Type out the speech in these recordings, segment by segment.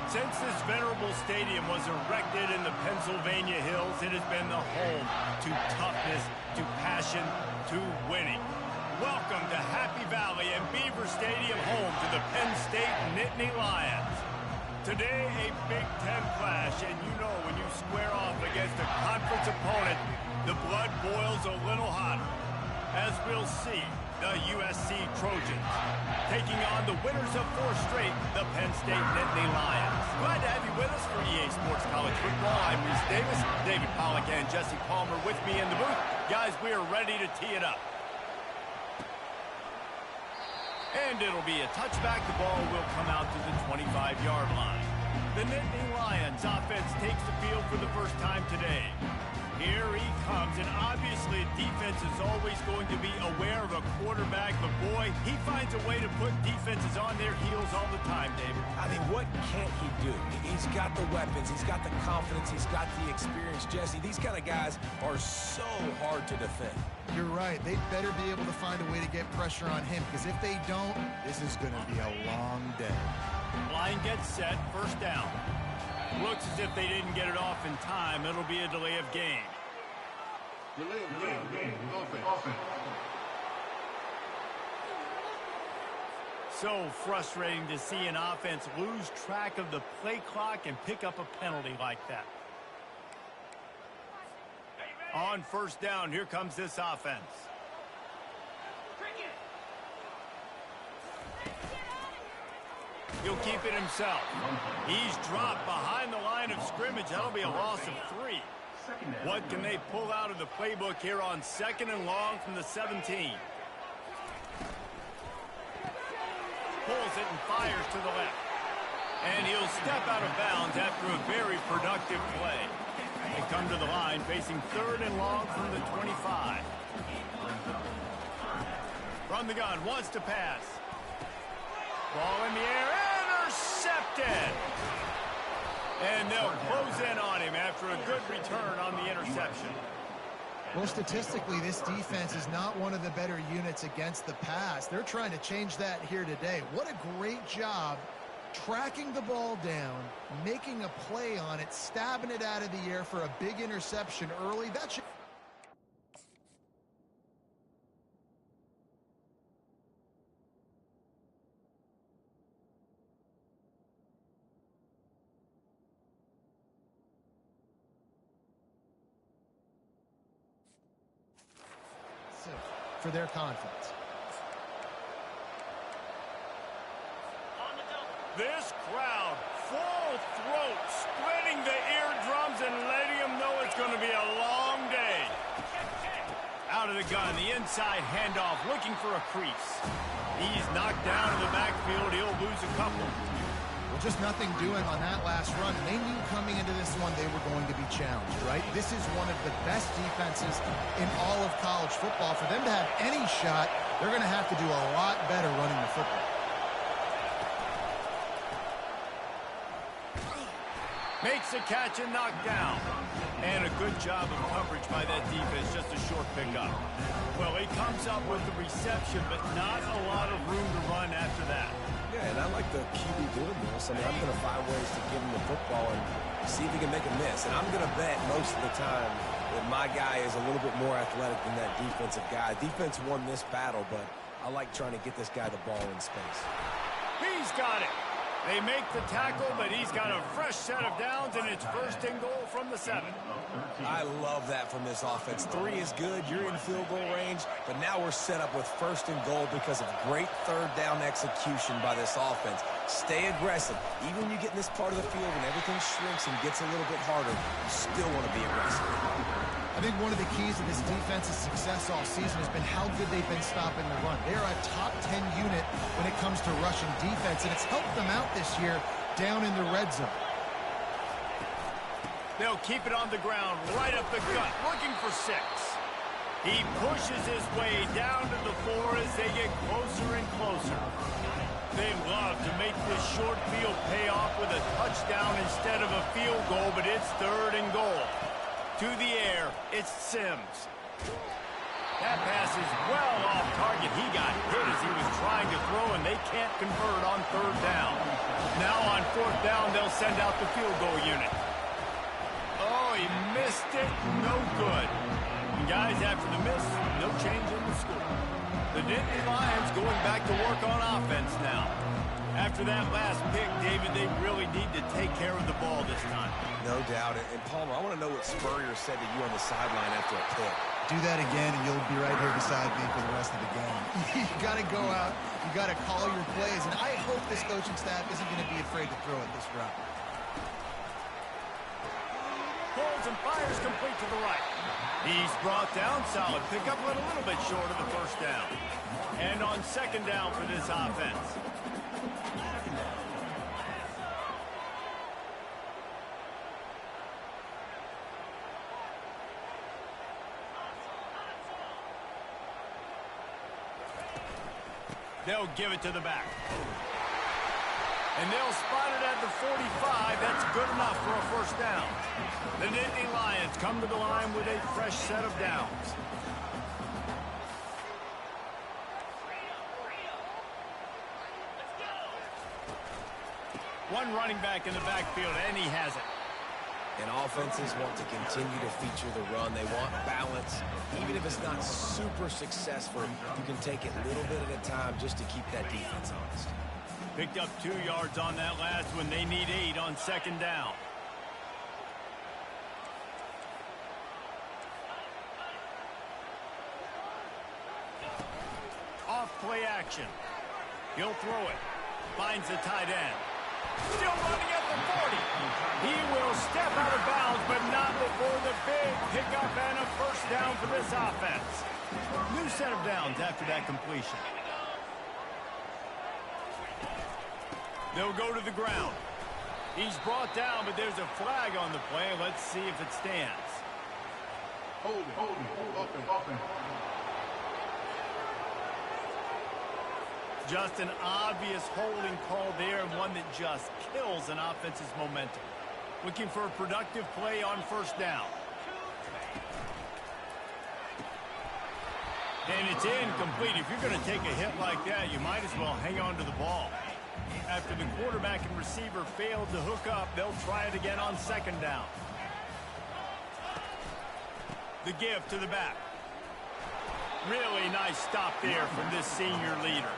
Since this venerable stadium was erected in the Pennsylvania Hills, it has been the home to toughness, to passion, to winning. Welcome to Happy Valley and Beaver Stadium, home to the Penn State Nittany Lions. Today, a Big Ten clash, and you know when you square off against a conference opponent, the blood boils a little hotter. As we'll see, the USC Trojans taking on the winners of 4 straight, the Penn State Nittany Lions. Glad to have you with us for EA Sports College Football. I'm Reese Davis, David Pollack and Jesse Palmer with me in the booth. Guys, we are ready to tee it up. And it'll be a touchback. The ball will come out to the 25-yard line. The Nittany Lions offense takes the field for the first time today. Here he comes, and obviously defense is always going to be aware of a quarterback, but boy, he finds a way to put defenses on their heels all the time, David. I mean, what can't he do? He's got the weapons, he's got the confidence, he's got the experience. Jesse, these kind of guys are so hard to defend. You're right. They better be able to find a way to get pressure on him, because if they don't, this is going to be a long day. Line gets set, first down. Looks as if they didn't get it off in time. It'll be a delay of game. Delay of game. Offense. So frustrating to see an offense lose track of the play clock and pick up a penalty like that. On first down, here comes this offense. He'll keep it himself. He's dropped behind the line of scrimmage. That'll be a loss of 3. What can they pull out of the playbook here on 2nd and long from the 17? Pulls it and fires to the left. And he'll step out of bounds after a very productive play. They come to the line facing 3rd and long from the 25. From the gun, wants to pass. Ball in the air, intercepted! And they'll close in on him after a good return on the interception. Well, statistically, this defense is not one of the better units against the pass. They're trying to change that here today. What a great job tracking the ball down, making a play on it, stabbing it out of the air for a big interception early. That should... for their conference. This crowd, full throat, splitting the eardrums and letting them know it's going to be a long day. Out of the gun, the inside handoff, looking for a crease. He's knocked down in the backfield. He'll lose a couple. Well, just nothing doing on that last run. They knew coming into this one they were going to be challenged, right? This is one of the best defenses in all of college football. For them to have any shot, they're going to have to do a lot better running the football. Makes a catch and knocked down. And a good job of coverage by that defense, just a short pickup. Well, he comes up with the reception, but not a lot of room to run after that. Yeah, and I like the QB doing this. I mean, I'm going to find ways to give him the football and see if he can make a miss. And I'm going to bet most of the time that my guy is a little bit more athletic than that defensive guy. Defense won this battle, but I like trying to get this guy the ball in space. He's got it. They make the tackle, but he's got a fresh set of downs, and it's 1st and goal from the 7. I love that from this offense. 3 is good. You're in field goal range, but now we're set up with 1st and goal because of great 3rd down execution by this offense. Stay aggressive. Even when you get in this part of the field and everything shrinks and gets a little bit harder, you still want to be aggressive. I think one of the keys to this defense's success all season has been how good they've been stopping the run. They're a top 10 unit when it comes to rushing defense, and it's helped them out this year down in the red zone. They'll keep it on the ground, right up the gut, looking for 6. He pushes his way down to the 4 as they get closer and closer. They love to make this short field pay off with a touchdown instead of a field goal, but it's 3rd and goal. To the air, it's Sims. That pass is well off target. He got hit as he was trying to throw, and they can't convert on third down. Now on fourth down, they'll send out the field goal unit. Oh, he missed it. No good. And guys, after the miss, no change in the score. The Nittany Lions going back to work on offense now. After that last pick, David, they really need to take care of the ball this time. No doubt. And Palmer, I want to know what Spurrier said to you on the sideline after a pick. Do that again, and you'll be right here beside me for the rest of the game. You got to go out. You got to call your plays, and I hope this coaching staff isn't going to be afraid to throw it this route. Pulls and fires complete to the right. He's brought down. Solid pickup, but a little bit short of the first down. And on second down for this offense. They'll give it to the back. And they'll spot it at the 45. That's good enough for a first down. The Nittany Lions come to the line with a fresh set of downs. One running back in the backfield, and he has it. And offenses want to continue to feature the run. They want balance. Even if it's not super successful, you can take it a little bit at a time just to keep that defense honest. Picked up 2 yards on that last one. They need 8 on second down. Off play action. He'll throw it. Finds the tight end. Still running at the 40. He will step out of bounds, but not before the big pickup and a first down for this offense. New set of downs after that completion. They'll go to the ground. He's brought down, but there's a flag on the play. Let's see if it stands. Hold it. Just an obvious holding call there, and one that just kills an offense's momentum. Looking for a productive play on first down. And it's incomplete. If you're going to take a hit like that, you might as well hang on to the ball. After the quarterback and receiver failed to hook up, they'll try it again on second down. The give to the back. Really nice stop there from this senior leader.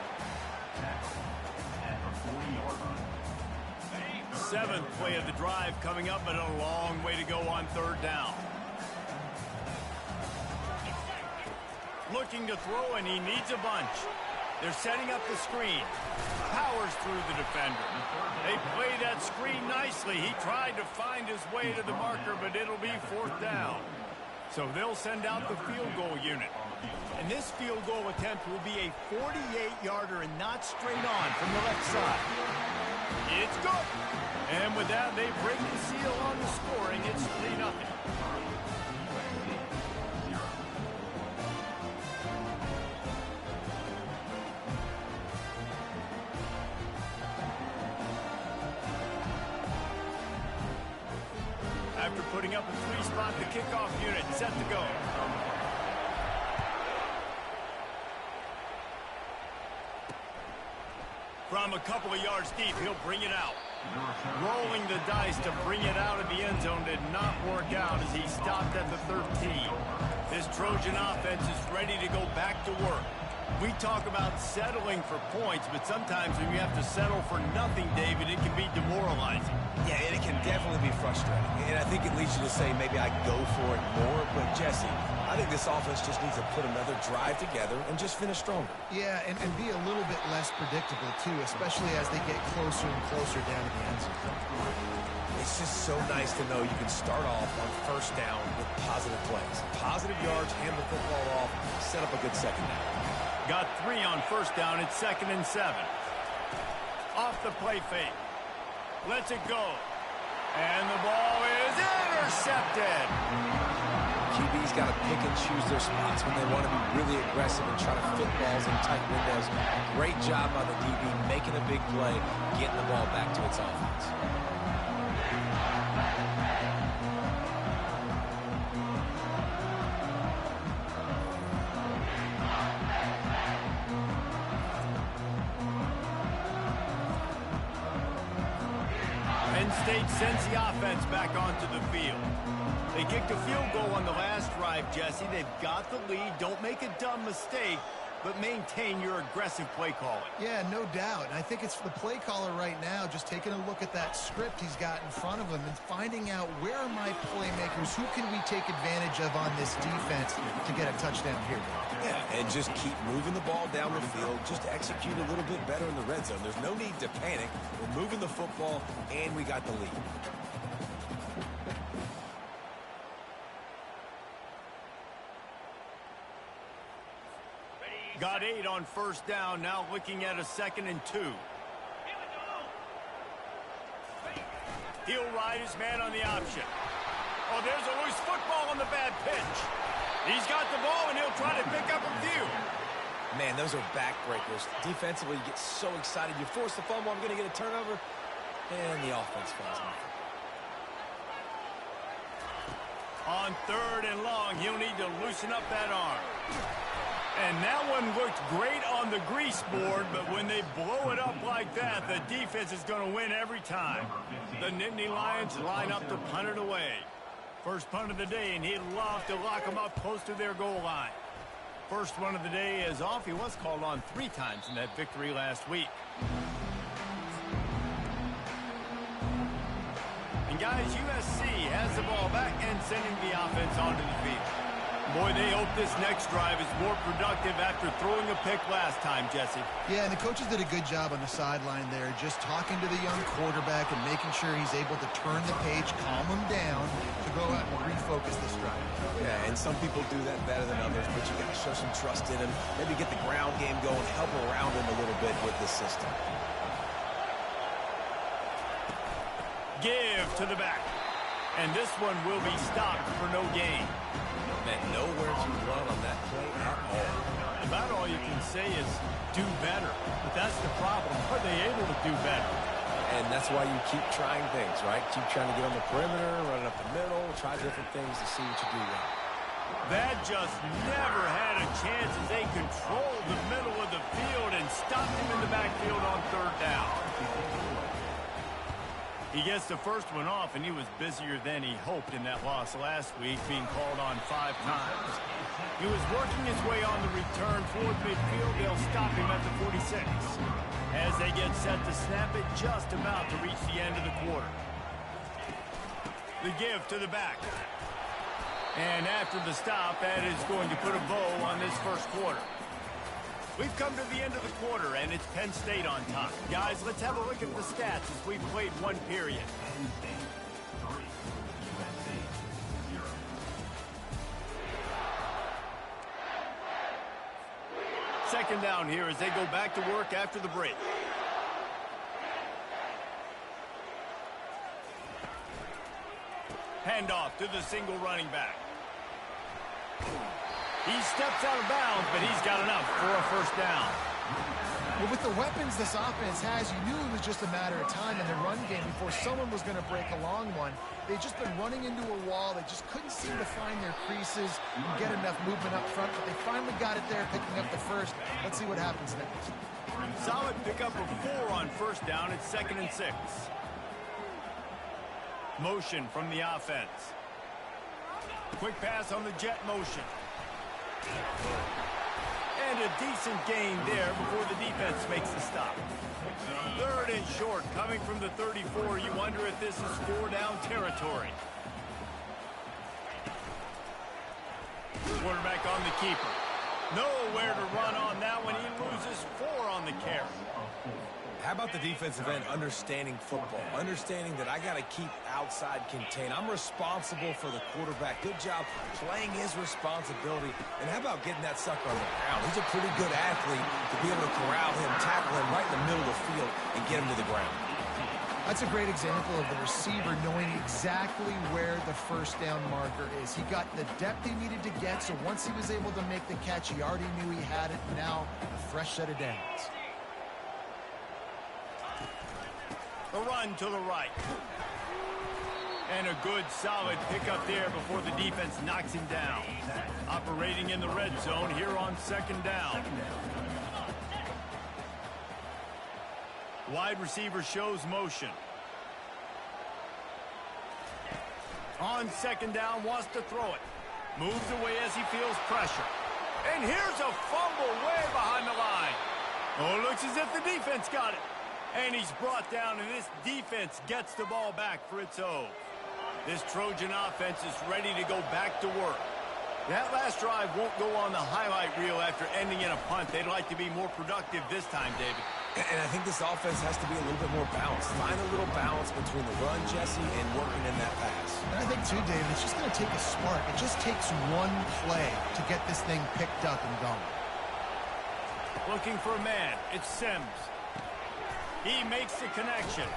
7th play of the drive coming up, but a long way to go on third down. Looking to throw, and he needs a bunch. They're setting up the screen. Powers through the defender. They play that screen nicely. He tried to find his way to the marker, but it'll be fourth down. So they'll send out the field goal unit. And this field goal attempt will be a 48-yarder and not straight on from the left side. It's good. And with that, they break the seal on the scoring. It's 3-0. After putting up a 3-spot, the kickoff unit set to go. From a couple of yards deep, he'll bring it out. Rolling the dice to bring it out of the end zone did not work out as he stopped at the 13. This Trojan offense is ready to go back to work. We talk about settling for points, but sometimes when you have to settle for nothing, David, it can be demoralizing. Yeah, and it can definitely be frustrating. And I think it leads you to say maybe I go for it more. But, Jesse, I think this offense just needs to put another drive together and just finish stronger. Yeah, and be a little bit less predictable, too, especially as they get closer and closer down to the end zone. It's just so nice to know you can start off on first down with positive plays. Positive yards, hand the football off, set up a good second down. Got 3 on first down. It's 2nd and 7. Off the play fake. Lets it go. And the ball is intercepted. QB's got to pick and choose their spots when they want to be really aggressive and try to fit balls in tight windows. Great job by the DB making a big play, getting the ball back to its offense. Penn State sends the offense back onto the field. They kicked a field goal on the last drive, Jesse. They've got the lead. Don't make a dumb mistake, but maintain your aggressive play calling. Yeah, no doubt. And I think it's the play caller right now just taking a look at that script he's got in front of him and finding out where are my playmakers, who can we take advantage of on this defense to get a touchdown here. Yeah, and just keep moving the ball down the field. Just execute a little bit better in the red zone. There's no need to panic. We're moving the football, and we got the lead. Got 8 on first down, now looking at a 2nd and 2. He'll ride his man on the option. Oh, there's a loose football on the bad pitch. He's got the ball, and he'll try to pick up a few. Man, those are backbreakers. Defensively, you get so excited. You force the fumble, I'm going to get a turnover, and the offense falls off. On 3rd and long, he'll need to loosen up that arm. And that one looked great on the grease board, but when they blow it up like that, the defense is going to win every time. The Nittany Lions line up to punt it away. First punt of the day, and he'd love to lock them up close to their goal line. First one of the day is off. He was called on 3 times in that victory last week. And guys, USC has the ball back and sending the offense onto the field. Boy, they hope this next drive is more productive after throwing a pick last time, Jesse. Yeah, and the coaches did a good job on the sideline there, just talking to the young quarterback and making sure he's able to turn the page, calm him down to go out and refocus this drive. Yeah, and some people do that better than others, but you got to show some trust in him. Maybe get the ground game going, help around him a little bit with this system. Give to the back. And this one will be stopped for no gain. Man, nowhere to run on that play at all. About all you can say is do better. But that's the problem. Are they able to do better? And that's why you keep trying things, right? Keep trying to get on the perimeter, running up the middle, try different things to see what you do well. That just never had a chance as they controlled the middle of the field and stopped him in the backfield on 3rd down. He gets the first one off, and he was busier than he hoped in that loss last week, being called on 5 times. He was working his way on the return toward midfield. They'll stop him at the 46. As they get set to snap it, just about to reach the end of the quarter. The give to the back. And after the stop, that is going to put a bow on this first quarter. We've come to the end of the quarter, and it's Penn State on top. Guys, let's have a look at the stats as we've played one period. Second down here as they go back to work after the break. Handoff to the single running back. He steps out of bounds, but he's got enough for a first down. Well, with the weapons this offense has, you knew it was just a matter of time in the run game before someone was going to break a long one. They've just been running into a wall. They just couldn't seem to find their creases and get enough movement up front, but they finally got it there, picking up the first. Let's see what happens next. Solid pickup of 4 on first down. It's 2nd and 6. Motion from the offense. Quick pass on the jet motion. And a decent gain there before the defense makes the stop. 3rd and short, coming from the 34. You wonder if this is 4-down territory. Quarterback on the keeper. Nowhere to run on that one. He loses 4 on the carry. How about the defensive end understanding football, understanding that I got to keep outside contained. I'm responsible for the quarterback. Good job playing his responsibility. And how about getting that sucker on the ground? He's a pretty good athlete to be able to corral him, tackle him right in the middle of the field, and get him to the ground. That's a great example of the receiver knowing exactly where the first down marker is. He got the depth he needed to get, so once he was able to make the catch, he already knew he had it. Now, a fresh set of downs. The run to the right. And a good, solid pickup there before the defense knocks him down. Operating in the red zone here on 2nd down. Wide receiver shows motion. On second down, wants to throw it. Moves away as he feels pressure. And here's a fumble way behind the line. Oh, it looks as if the defense got it. And he's brought down, and this defense gets the ball back for its own. This Trojan offense is ready to go back to work. That last drive won't go on the highlight reel after ending in a punt. They'd like to be more productive this time, David. And I think this offense has to be a little bit more balanced. Find a little balance between the run, Jesse, and working in that pass. And I think, too, David, it's just going to take a spark. It just takes one play to get this thing picked up and going. Looking for a man. It's Sims. He makes the connection.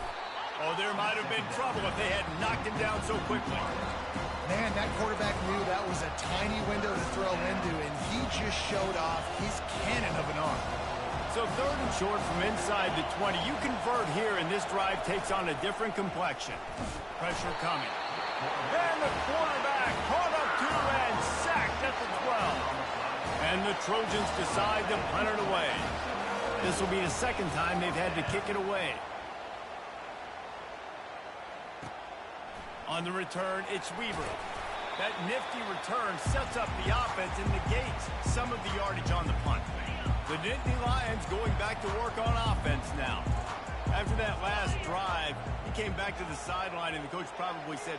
Oh, there might have been trouble if they had knocked him down so quickly. Man, that quarterback knew that was a tiny window to throw into, and he just showed off his cannon of an arm. So third and short from inside the 20. You convert here, and this drive takes on a different complexion. Pressure coming. And the quarterback caught up to and sacked at the 12. And the Trojans decide to punt it away. This will be the second time they've had to kick it away. On the return, it's Weaver. That nifty return sets up the offense and negates some of the yardage on the punt. The Nittany Lions going back to work on offense now. After that last drive, he came back to the sideline, and the coach probably said,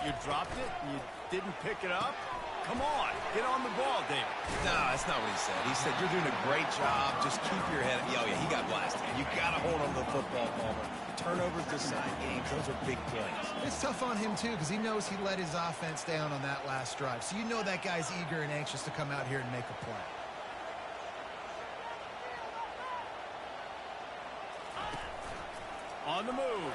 "You dropped it? You didn't pick it up? Come on, get on the ball, David." No, that's not what he said. He said, "You're doing a great job. Just keep your head." Oh, yeah, he got blasted. You got to hold on to the football, Palmer. Turnovers decide games. Those are big plays. It's tough on him, too, because he knows he let his offense down on that last drive. So you know that guy's eager and anxious to come out here and make a play. On the move.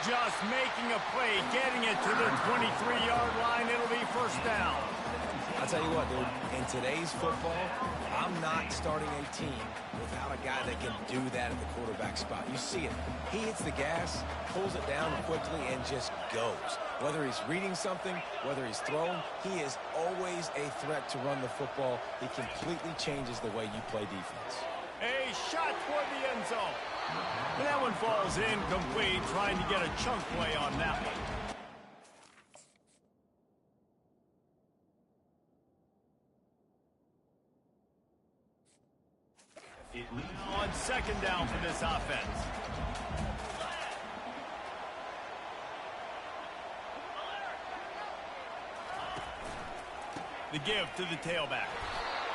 Just making a play, getting it to the 23-yard line. It'll be first down. I'll tell you what, dude, in today's football, I'm not starting a team without a guy that can do that at the quarterback spot. You see it. He hits the gas, pulls it down quickly, and just goes. Whether he's reading something, whether he's throwing, he is always a threat to run the football. He completely changes the way you play defense. A shot toward the end zone. And that one falls incomplete, trying to get a chunk play on that one. On second down for this offense. The give to the tailback.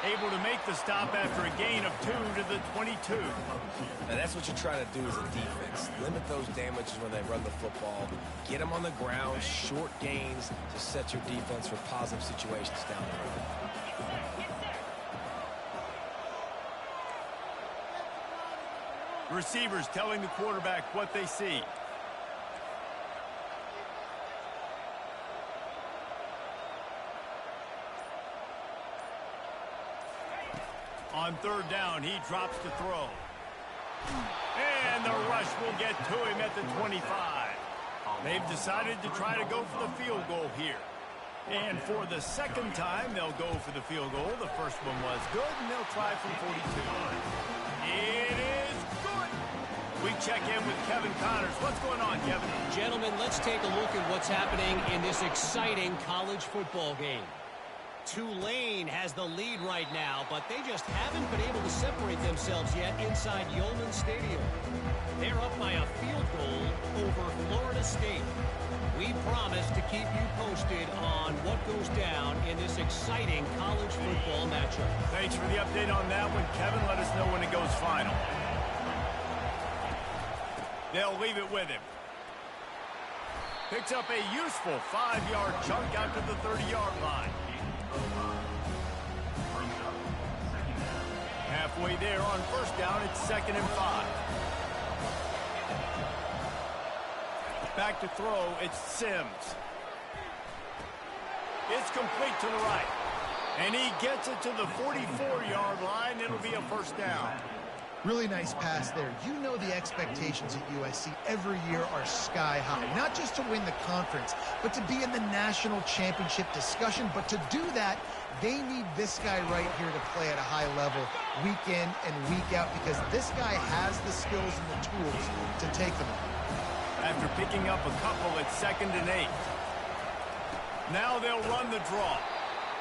Able to make the stop after a gain of 2 to the 22. And that's what you try to do as a defense. Limit those damages when they run the football. Get them on the ground, short gains to set your defense for positive situations down the road. Receivers telling the quarterback what they see. On third down, he drops to throw. And the rush will get to him at the 25. They've decided to try to go for the field goal here. And for the second time, they'll go for the field goal. The first one was good, and they'll try from 42. It is good. We check in with Kevin Connors. What's going on, Kevin? Gentlemen, let's take a look at what's happening in this exciting college football game. Tulane has the lead right now, but they just haven't been able to separate themselves yet inside Yulman Stadium. They're up by a field goal over Florida State. We promise to keep you posted on what goes down in this exciting college football matchup. Thanks for the update on that one, Kevin. Let us know when it goes final. They'll leave it with him. Picks up a useful 5-yard chunk out to the 30-yard line. Halfway there on first down, it's 2nd and 5. Back to throw, it's Sims. It's complete to the right. And he gets it to the 44-yard line. It'll be a first down. Really nice pass there. You know the expectations at USC every year are sky high. Not just to win the conference, but to be in the national championship discussion. But to do that, they need this guy right here to play at a high level week in and week out, because this guy has the skills and the tools to take them. after picking up a couple at 2nd and 8. Now they'll run the draw.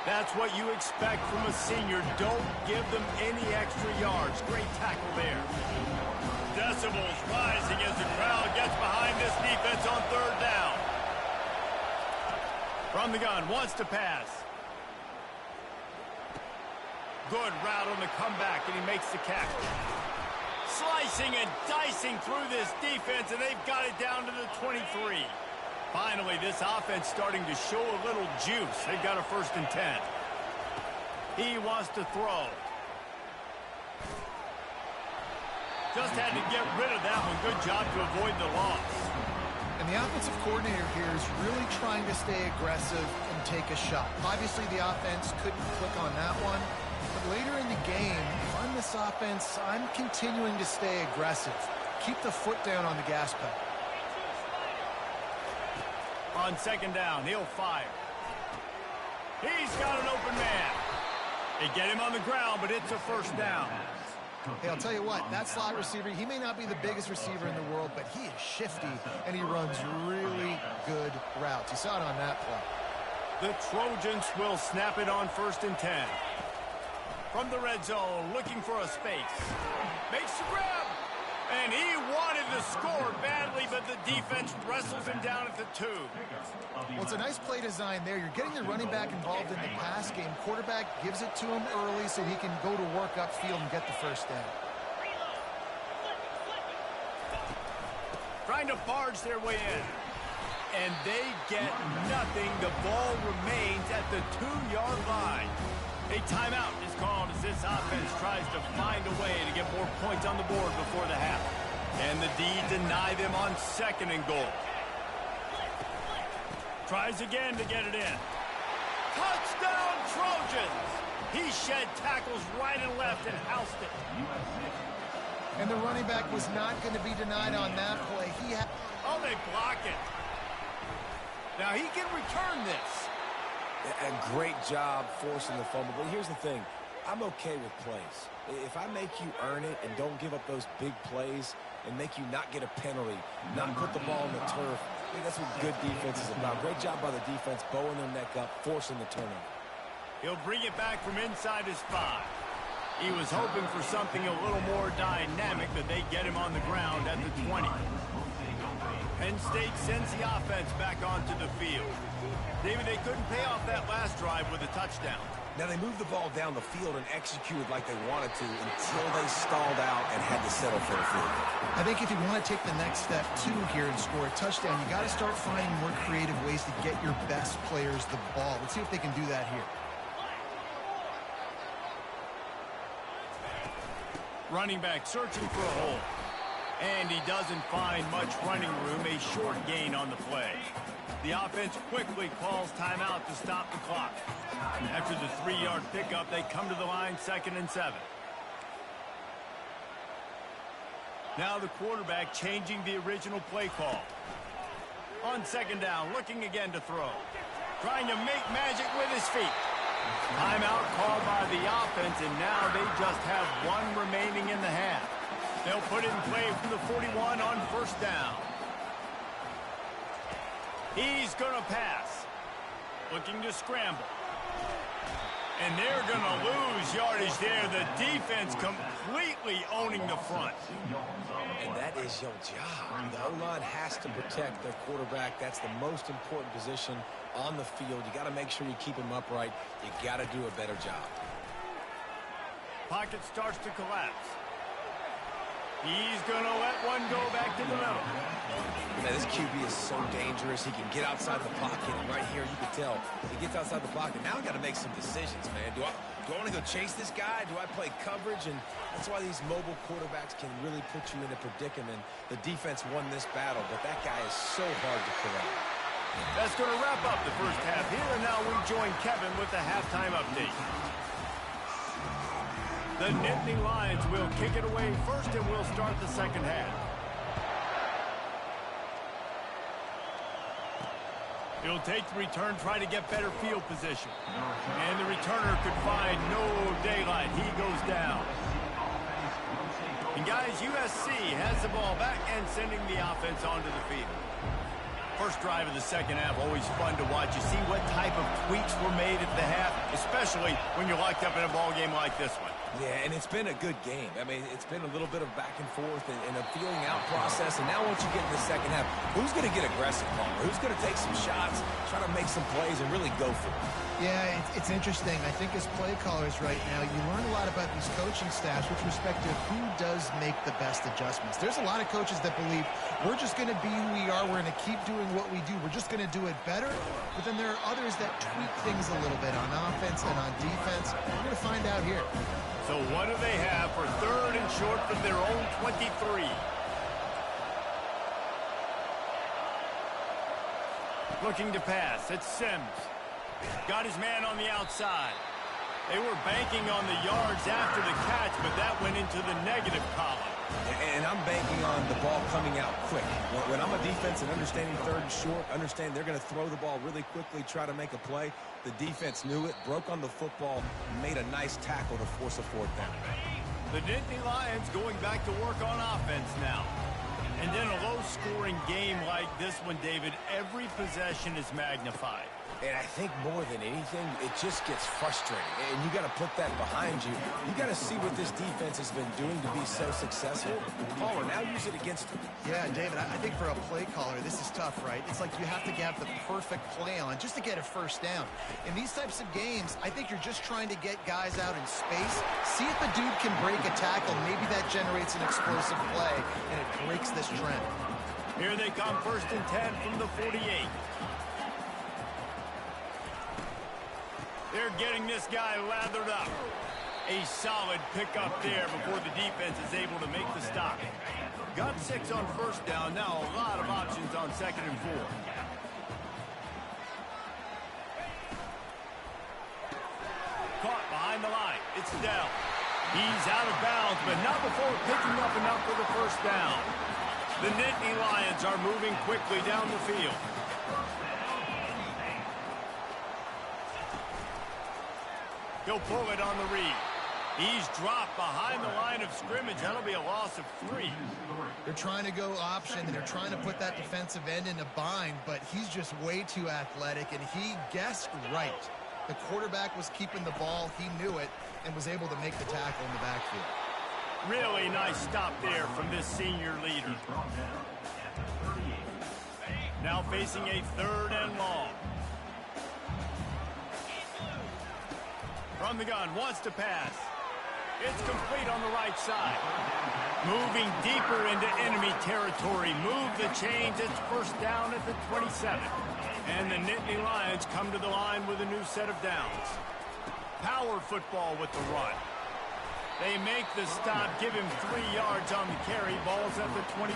That's what you expect from a senior. Don't give them any extra yards. Great tackle there. Decibels rising as the crowd gets behind this defense on 3rd down. From the gun, wants to pass. Good route on the comeback, and he makes the catch. Slicing and dicing through this defense, and they've got it down to the 23. Finally, this offense starting to show a little juice. They've got a 1st and 10. He wants to throw. Just had to get rid of that one. Good job to avoid the loss. And the offensive coordinator here is really trying to stay aggressive and take a shot. Obviously, the offense couldn't click on that one. But later in the game, if I'm this offense, I'm continuing to stay aggressive. Keep the foot down on the gas pedal. On 2nd down, he'll fire. He's got an open man. They get him on the ground, but it's a 1st down. Hey, I'll tell you what, that slot receiver, he may not be the biggest receiver in the world, but he is shifty, and he runs really good routes. You saw it on that play. The Trojans will snap it on 1st and 10. From the red zone, looking for a space. Makes the grab. And he wanted to score badly, but the defense wrestles him down at the 2. Well, it's a nice play design there. You're getting the running back involved in the pass game. Quarterback gives it to him early so he can go to work upfield and get the 1st down. Trying to barge their way in. And they get nothing. The ball remains at the 2-yard line. A timeout is called as this offense tries to find a way to get more points on the board before the half. And the D deny them on 2nd and goal. Tries again to get it in. Touchdown, Trojans! He shed tackles right and left and housed it. And the running back was not going to be denied on that play. Oh, they block it. Now he can return this. A great job forcing the fumble. But here's the thing. I'm okay with plays. If I make you earn it and don't give up those big plays and make you not get a penalty, not put the ball on the turf, I think that's what good defense is about. Great job by the defense, bowing their neck up, forcing the turnover. He'll bring it back from inside his 5. He was hoping for something a little more dynamic, but they get him on the ground at the 20. Penn State sends the offense back onto the field. David, they couldn't pay off that last drive with a touchdown. Now they moved the ball down the field and executed like they wanted to until they stalled out and had to settle for a field goal. I think if you want to take the next step, too, here and score a touchdown, you got to start finding more creative ways to get your best players the ball. Let's see if they can do that here. Running back searching for a hole. And he doesn't find much running room, a short gain on the play. The offense quickly calls timeout to stop the clock. After the 3-yard pickup, they come to the line 2nd and 7. Now the quarterback changing the original play call. On 2nd down, looking again to throw. Trying to make magic with his feet. Timeout called by the offense, and now they just have 1 remaining in the half. They'll put it in play from the 41 on 1st down. He's going to pass. Looking to scramble. And they're going to lose yardage there. The defense completely owning the front. And that is your job. The O-line has to protect their quarterback. That's the most important position on the field. You got to make sure you keep him upright. You got to do a better job. Pocket starts to collapse. He's going to let one go back to the middle. Man, this QB is so dangerous. He can get outside the pocket, and right here you can tell he gets outside the pocket. Now I got to make some decisions, man. Do I want to go chase this guy? Do I play coverage? And that's why these mobile quarterbacks can really put you in a predicament. The defense won this battle, but that guy is so hard to corral. That's going to wrap up the first half here, and now we join Kevin with the halftime update. The Nittany Lions will kick it away first, and we'll start the second half. He'll take the return, try to get better field position. And the returner could find no daylight. He goes down. And guys, as USC has the ball back and sending the offense onto the field. First drive of the second half, always fun to watch. You see what type of tweaks were made at the half, especially when you're locked up in a ball game like this one. Yeah, and it's been a good game. I mean, it's been a little bit of back and forth and a feeling out process. And now once you get in the second half, who's going to get aggressive, Palmer? Who's going to take some shots, try to make some plays, and really go for it? Yeah, it's interesting. I think as play callers right now, you learn a lot about these coaching staffs with respect to who does make the best adjustments. There's a lot of coaches that believe we're just going to be who we are. We're going to keep doing what we do. We're just going to do it better. But then there are others that tweak things a little bit on offense and on defense. We're going to find out here. So what do they have for third and short from their own 23? Looking to pass. It's Sims. Got his man on the outside. They were banking on the yards after the catch, but that went into the negative column. And I'm banking on the ball coming out quick. When I'm a defense and understanding third and short, understand they're going to throw the ball really quickly, try to make a play. The defense knew it, broke on the football, made a nice tackle to force a fourth down. The Nittany Lions going back to work on offense now. And in a low-scoring game like this one, David, every possession is magnified. And I think more than anything, it just gets frustrating. And you got to put that behind you. You got to see what this defense has been doing to be so successful. Palmer, now use it against them. Yeah, David, I think for a play caller, this is tough, right? It's like you have to have the perfect play on just to get a first down. In these types of games, I think you're just trying to get guys out in space, see if the dude can break a tackle. Maybe that generates an explosive play, and it breaks this trend. Here they come, 1st and 10 from the 48. They're getting this guy lathered up. A solid pickup there before the defense is able to make the stop. Got 6 on first down. Now a lot of options on 2nd and 4. Caught behind the line. It's Dell. He's out of bounds, but not before picking up enough for the first down. The Nittany Lions are moving quickly down the field. He'll pull it on the read. He's dropped behind the line of scrimmage. That'll be a loss of 3. They're trying to go option, and they're trying to put that defensive end in a bind, but he's just way too athletic, and he guessed right. The quarterback was keeping the ball. He knew it and was able to make the tackle in the backfield. Really nice stop there from this senior leader. Now facing a 3rd and long. From the gun, wants to pass. It's complete on the right side. Moving deeper into enemy territory. Move the chains. It's first down at the 27. And the Nittany Lions come to the line with a new set of downs. Power football with the run. They make the stop, give him 3 yards on the carry. Ball's at the 24.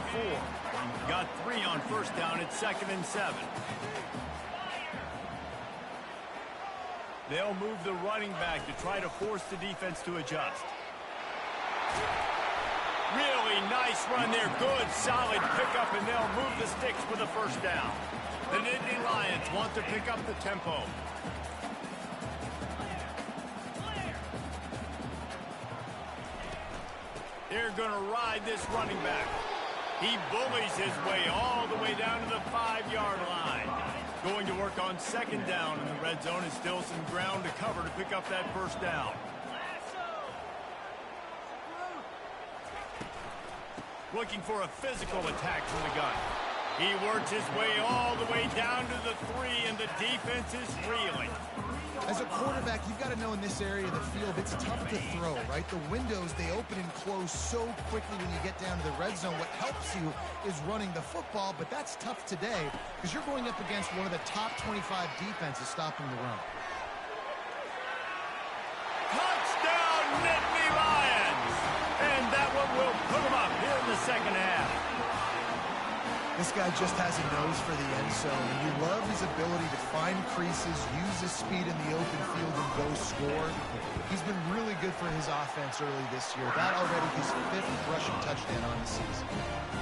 Got 3 on first down at 2nd and 7. They'll move the running back to try to force the defense to adjust. Really nice run there. Good, solid pickup, and they'll move the sticks for the first down. The Nittany Lions want to pick up the tempo. They're going to ride this running back. He bullies his way all the way down to the 5-yard line. Going to work on 2nd down in the red zone, and still some ground to cover to pick up that first down. Looking for a physical attack from the gun. He works his way all the way down to the 3, and the defense is reeling. As a quarterback, you've got to know in this area of the field, it's tough to throw, right? The windows, they open and close so quickly when you get down to the red zone. What helps you is running the football, but that's tough today because you're going up against one of the top 25 defenses stopping the run. Touchdown, Nittany Lions! And that one will put them up here in the second half. This guy just has a nose for the end zone, and you love his ability to find creases, use his speed in the open field, and go score. He's been really good for his offense early this year. That already his 5th rushing touchdown on the season.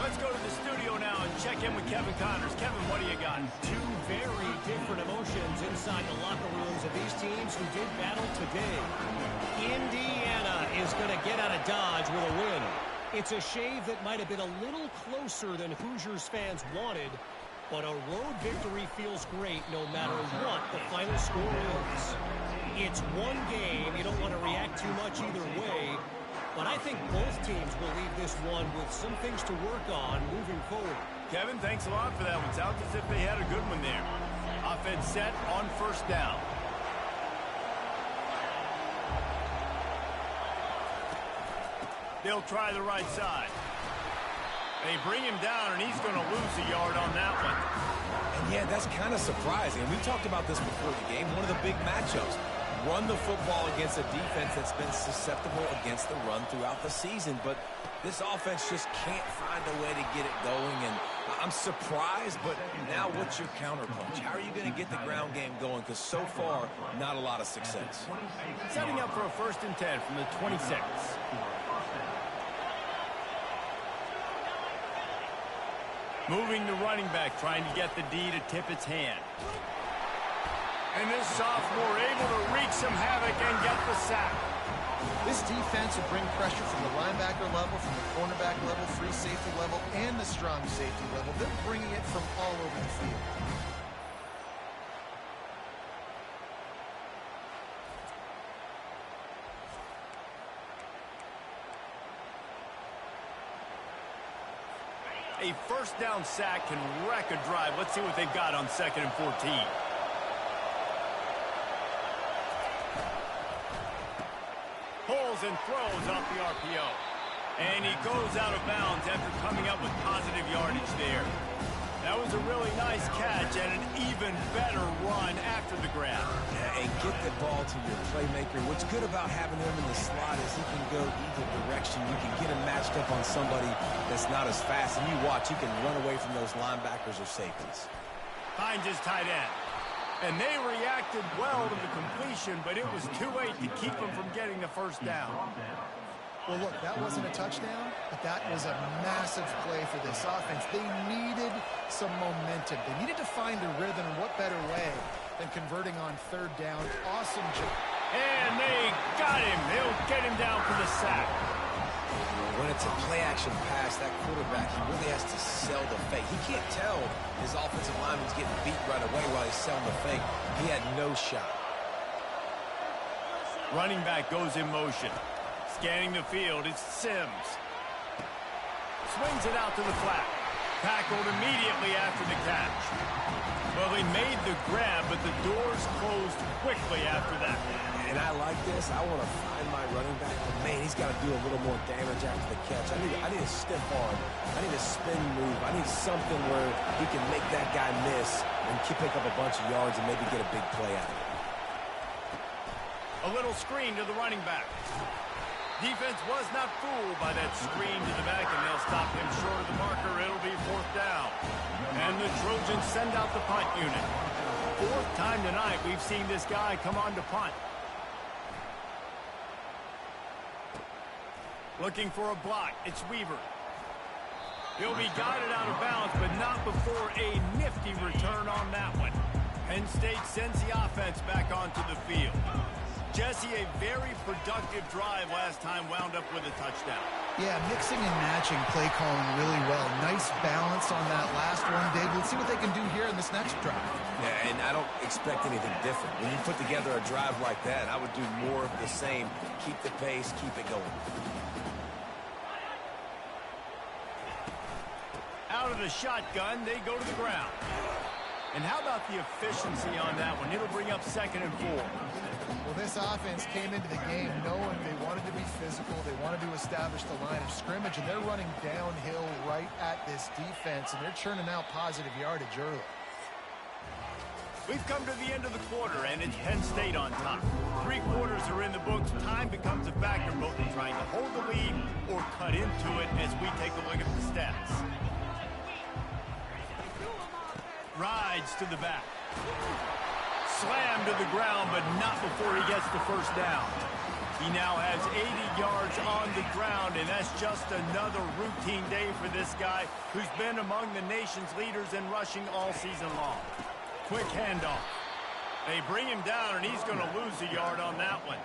Let's go to the studio now and check in with Kevin Connors. Kevin, what do you got? 2 very different emotions inside the locker rooms of these teams who did battle today. Indiana is going to get out of Dodge with a win. It's a shave that might have been a little closer than Hoosiers fans wanted, but a road victory feels great no matter what the final score is. It's one game. You don't want to react too much either way, but I think both teams will leave this one with some things to work on moving forward. Kevin, thanks a lot for that one. Sounds as if they had a good one there. Offense set on first down. They'll try the right side. They bring him down, and he's going to lose a yard on that one. And yeah, that's kind of surprising. We talked about this before the game. One of the big matchups. Run the football against a defense that's been susceptible against the run throughout the season. But this offense just can't find a way to get it going. And I'm surprised, but now what's your counterpunch? How are you going to get the ground game going? Because so far, not a lot of success. Setting up for a 1st and 10 from the 26. Moving the running back, trying to get the D to tip its hand. And this sophomore able to wreak some havoc and get the sack. This defense will bring pressure from the linebacker level, from the cornerback level, free safety level, and the strong safety level. They're bringing it from all over the field. A 1st down sack can wreck a drive. Let's see what they've got on 2nd and 14. Pulls and throws off the RPO. And he goes out of bounds after coming up with positive yardage there. That was a really nice catch and an even better run after the grab. Yeah, and get the ball to your playmaker. What's good about having him in the slot is he can go either direction. You can get him matched up on somebody that's not as fast. And you watch, he can run away from those linebackers or safeties. Finds his tight end. And they reacted well to the completion, but it was too late to keep them from getting the 1st down. Well, look, that wasn't a touchdown, but that was a massive play for this offense. They needed some momentum. They needed to find a rhythm, and what better way than converting on 3rd down. Awesome job. And they got him. They'll get him down for the sack. When it's a play-action pass, that quarterback, he really has to sell the fake. He can't tell his offensive lineman's getting beat right away while he's selling the fake. He had no shot. Running back goes in motion. Scanning the field, it's Sims. Swings it out to the flat. Tackled immediately after the catch. Well, they made the grab, but the doors closed quickly after that. And I like this. I want to find my running back. But man, he's got to do a little more damage after the catch. I need a stiff arm. I need a spin move. I need something where he can make that guy miss and pick up a bunch of yards and maybe get a big play out of it. A little screen to the running back. Defense was not fooled by that screen to the back, and they'll stop him short of the marker. It'll be 4th down. And the Trojans send out the punt unit. 4th time tonight we've seen this guy come on to punt. Looking for a block. It's Weaver. He'll be guided out of bounds, but not before a nifty return on that one. Penn State sends the offense back onto the field. Jesse, a very productive drive last time, wound up with a touchdown. Yeah, mixing and matching play calling really well. Nice balance on that last one, Dave. Let's see what they can do here in this next drive. Yeah, and I don't expect anything different. When you put together a drive like that, I would do more of the same. Keep the pace, keep it going. Out of the shotgun, they go to the ground. And how about the efficiency on that one? It'll bring up 2nd and 4. Well, this offense came into the game knowing they wanted to be physical. They wanted to establish the line of scrimmage, and they're running downhill right at this defense, and they're churning out positive yardage early. We've come to the end of the quarter, and it's Penn State on top. 3 quarters are in the books. Time becomes a factor, both in trying to hold the lead or cut into it as we take a look at the stats. Rides to the back. Slammed to the ground, but not before he gets the 1st down. He now has 80 yards on the ground, and that's just another routine day for this guy who's been among the nation's leaders in rushing all season long. Quick handoff. They bring him down, and he's going to lose a yard on that one.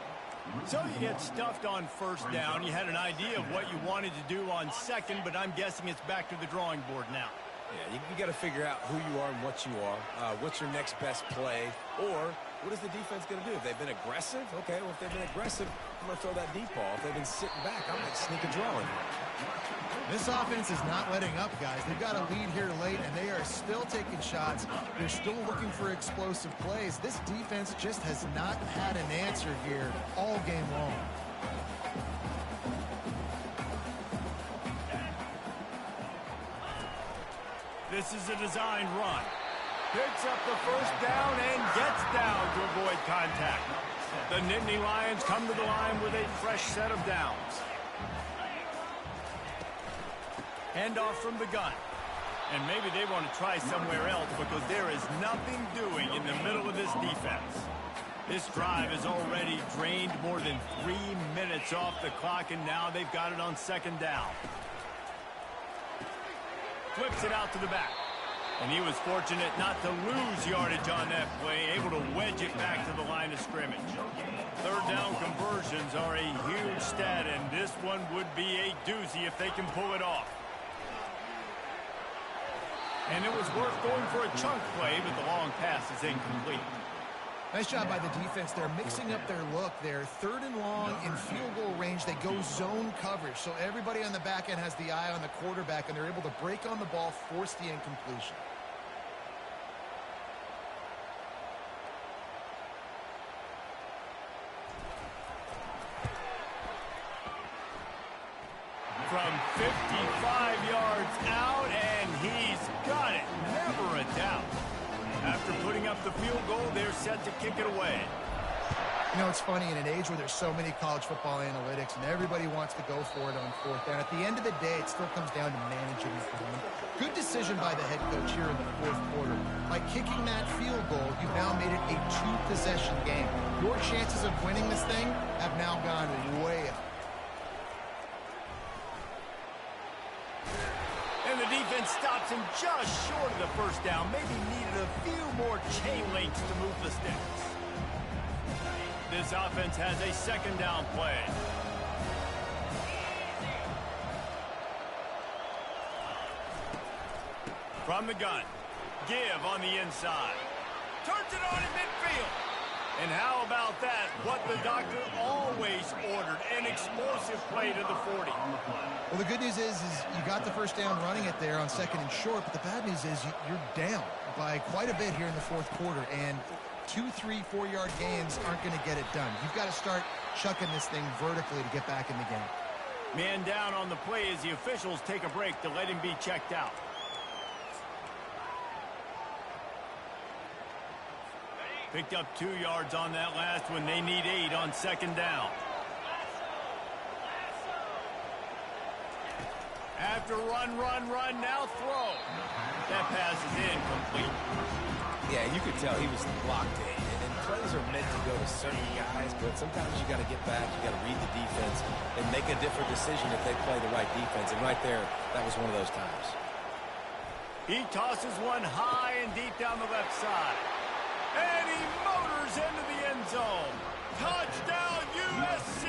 So you get stuffed on first down. You had an idea of what you wanted to do on second, but I'm guessing it's back to the drawing board now. Yeah, you got to figure out who you are and what you are. What's your next best play? Or what is the defense going to do? If they've been aggressive, okay, well, if they've been aggressive, I'm going to throw that deep ball. If they've been sitting back, I might sneak a draw in. This offense is not letting up, guys. They've got a lead here late, and they are still taking shots. They're still looking for explosive plays. This defense just has not had an answer here all game long. This is a design run. Picks up the first down and gets down to avoid contact. The Nittany Lions come to the line with a fresh set of downs. Handoff from the gun. And maybe they want to try somewhere else because there is nothing doing in the middle of this defense. This drive has already drained more than 3 minutes off the clock, and now they've got it on second down. Flips it out to the back. And he was fortunate not to lose yardage on that play, able to wedge it back to the line of scrimmage. Third down conversions are a huge stat, and this one would be a doozy if they can pull it off. And it was worth going for a chunk play, but the long pass is incomplete. Nice job by the defense. They're mixing up their look. They're third and long in field goal range. They go zone coverage. So everybody on the back end has the eye on the quarterback, and they're able to break on the ball, force the incompletion. From 55 yards out, and he's got it. Never a doubt. After putting up the field goal, they're set to kick it away. You know, it's funny, in an age where there's so many college football analytics and everybody wants to go for it on fourth down, at the end of the day, it still comes down to managing the game. Good decision by the head coach here in the fourth quarter. By kicking that field goal, you've now made it a two-possession game. Your chances of winning this thing have now gone way up. And the defense stops him just short of the first down. Maybe needed a few more chain links to move the sticks. This offense has a second down play. From the gun. Give on the inside. Turns it on in midfield. And how about that? What the doctor always ordered, an explosive play to the 40. Well, the good news is you got the first down running it there on second and short, but the bad news is you're down by quite a bit here in the fourth quarter, and 2, 3, 4-yard gains aren't going to get it done. You've got to start chucking this thing vertically to get back in the game. Man down on the play as the officials take a break to let him be checked out. Picked up 2 yards on that last one. They need 8 on second down. After run, now throw. That pass is incomplete. Yeah, you could tell he was locked in. And plays are meant to go to certain guys, but sometimes you got to get back, you got to read the defense, and make a different decision if they play the right defense. And right there, that was one of those times. He tosses one high and deep down the left side. And he motors into the end zone. Touchdown, USC!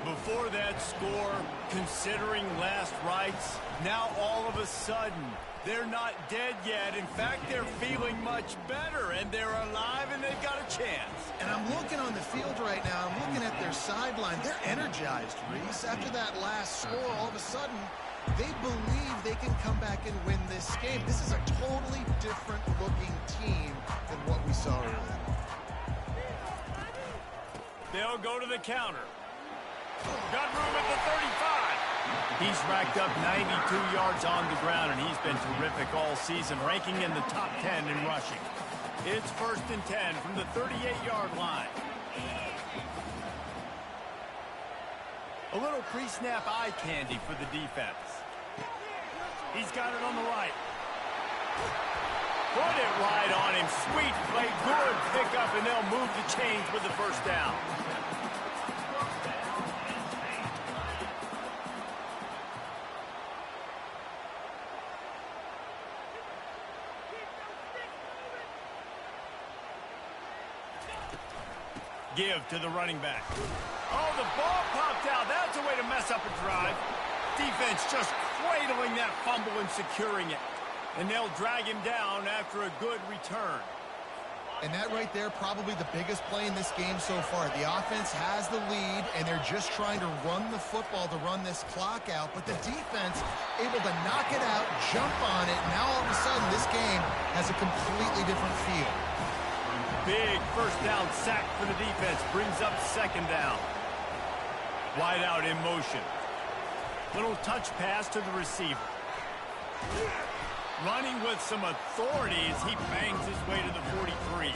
Before that score, considering last rites, now all of a sudden, they're not dead yet. In fact, they're feeling much better, and they're alive, and they've got a chance. And I'm looking on the field right now. I'm looking at their sideline. They're energized, Reese. After that last score, all of a sudden, they believe they can come back and win this game. This is a totally different-looking team than what we saw earlier. They'll go to the counter. Got room at the 35. He's racked up 92 yards on the ground, and he's been terrific all season, ranking in the top 10 in rushing. It's 1st and 10 from the 38-yard line. A little pre-snap eye candy for the defense. He's got it on the right. Put it right on him. Sweet play, good pickup, and they'll move the chains with the first down. Give to the running back. Oh, the ball popped out. That's a way to mess up a drive. Defense just cradling that fumble and securing it. And they'll drag him down after a good return. And that right there, probably the biggest play in this game so far. The offense has the lead, and they're just trying to run the football to run this clock out. But the defense able to knock it out, jump on it. Now all of a sudden, this game has a completely different feel. Big first down sack for the defense. Brings up second down. Wide out in motion. Little touch pass to the receiver. Running with some authority as he bangs his way to the 43.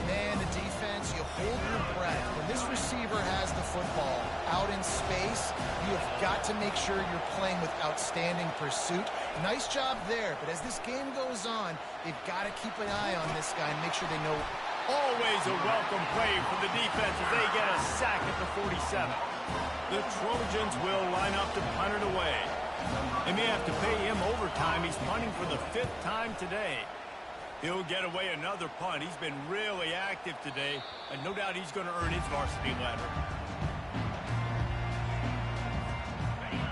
Man, the defense, you hold your breath. When this receiver has the football out in space, you have got to make sure you're playing with outstanding pursuit. Nice job there, but as this game goes on, they've got to keep an eye on this guy and make sure they know. Always a welcome play for the defense as they get a sack at the 47. The Trojans will line up to punt it away. They may have to pay him overtime. He's punting for the 5th time today. He'll get away another punt. He's been really active today, and no doubt he's going to earn his varsity letter.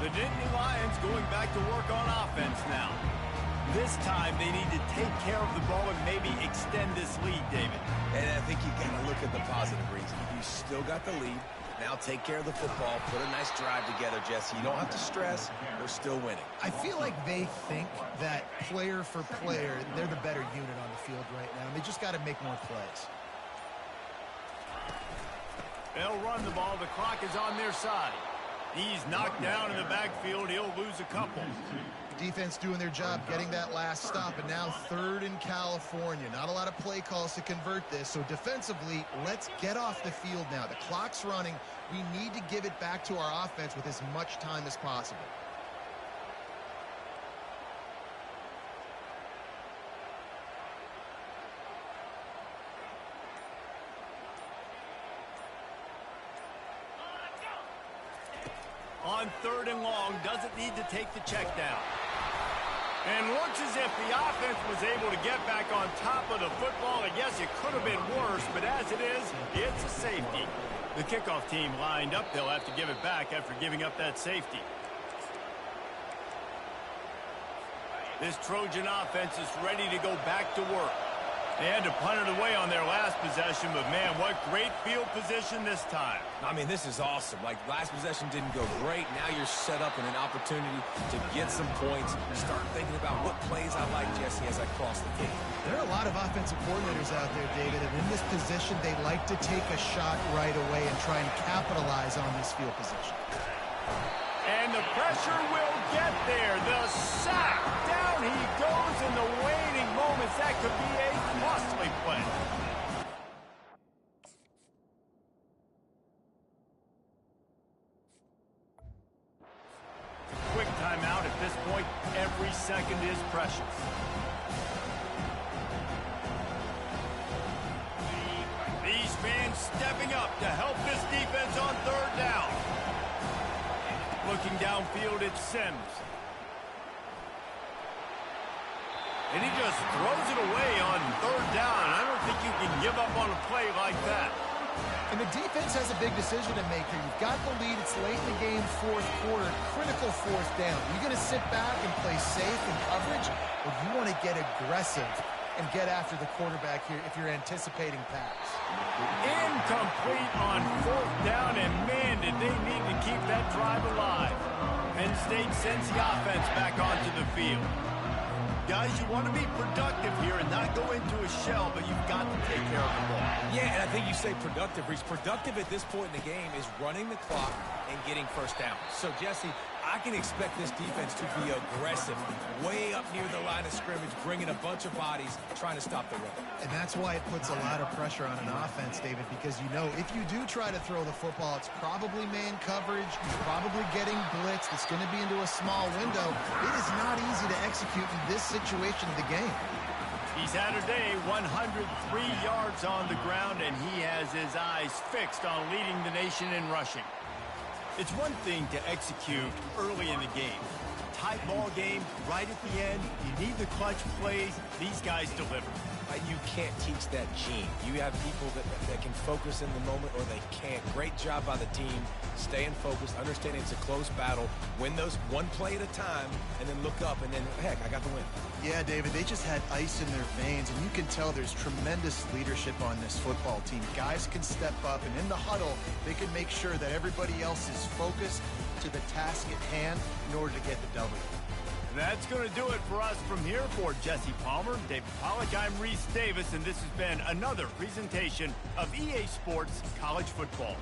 The Nittany Lions going back to work on offense now. This time they need to take care of the ball and maybe extend this lead, David. And I think you got to look at the positive reason. You still got the lead. Now take care of the football. Put a nice drive together, Jesse. You don't have to stress. We're still winning. I feel like they think that player for player, they're the better unit on the field right now. They just got to make more plays. They'll run the ball. The clock is on their side. He's knocked down in the backfield. He'll lose a couple. Defense doing their job, getting that last stop, and now 3rd in California. Not a lot of play calls to convert this, so defensively, let's get off the field now. The clock's running. We need to give it back to our offense with as much time as possible. On 3rd and long, doesn't need to take the check down. And looks as if the offense was able to get back on top of the football. And yes, it could have been worse, but as it is, it's a safety. The kickoff team lined up. They'll have to give it back after giving up that safety. This Trojan offense is ready to go back to work. They had to punt it away on their last possession, but man, what great field position this time. I mean, this is awesome. Like, last possession didn't go great. Now you're set up in an opportunity to get some points. Start thinking about what plays I like, Jesse, as I cross the field. There are a lot of offensive coordinators out there, David, and in this position, they like to take a shot right away and try and capitalize on this field position. And the pressure will get there. The sack. Down he goes in the waning moments. That could be a costly play. Quick timeout at this point. Every second is precious. These fans stepping up to help this defense on 3rd down. Looking downfield, it's Sims. And he just throws it away on 3rd down. I don't think you can give up on a play like that. And the defense has a big decision to make here. You've got the lead. It's late in the game, 4th quarter. Critical 4th down. You're going to sit back and play safe in coverage, or you want to get aggressive and get after the quarterback here if you're anticipating pass. Incomplete on 4th down, and man, did they need to keep that drive alive. Penn State sends the offense back onto the field. Guys, you want to be productive here and not go into a shell, but you've got to take care of the ball. Yeah, and I think you say productive, Reese. Productive at this point in the game is running the clock and getting 1st down. So, Jesse, I can expect this defense to be aggressive, way up near the line of scrimmage, bringing a bunch of bodies, trying to stop the run. And that's why it puts a lot of pressure on an offense, David, because you know if you do try to throw the football, it's probably man coverage, you're probably getting blitzed, it's going to be into a small window. It is not easy to execute in this situation of the game. He's had a day, 103 yards on the ground, and he has his eyes fixed on leading the nation in rushing. It's one thing to execute early in the game. Tight ball game, right at the end, you need the clutch plays. These guys deliver. You can't teach that gene. You have people that can focus in the moment or they can't. Great job by the team, staying focused, understanding it's a close battle, win those one play at a time, and then look up, and then, heck, I got the win. Yeah, David, they just had ice in their veins, and you can tell there's tremendous leadership on this football team. Guys can step up, and in the huddle, they can make sure that everybody else is focused to the task at hand in order to get the W. That's going to do it for us from here. For Jesse Palmer, David Pollack, I'm Reese Davis, and this has been another presentation of EA Sports College Football.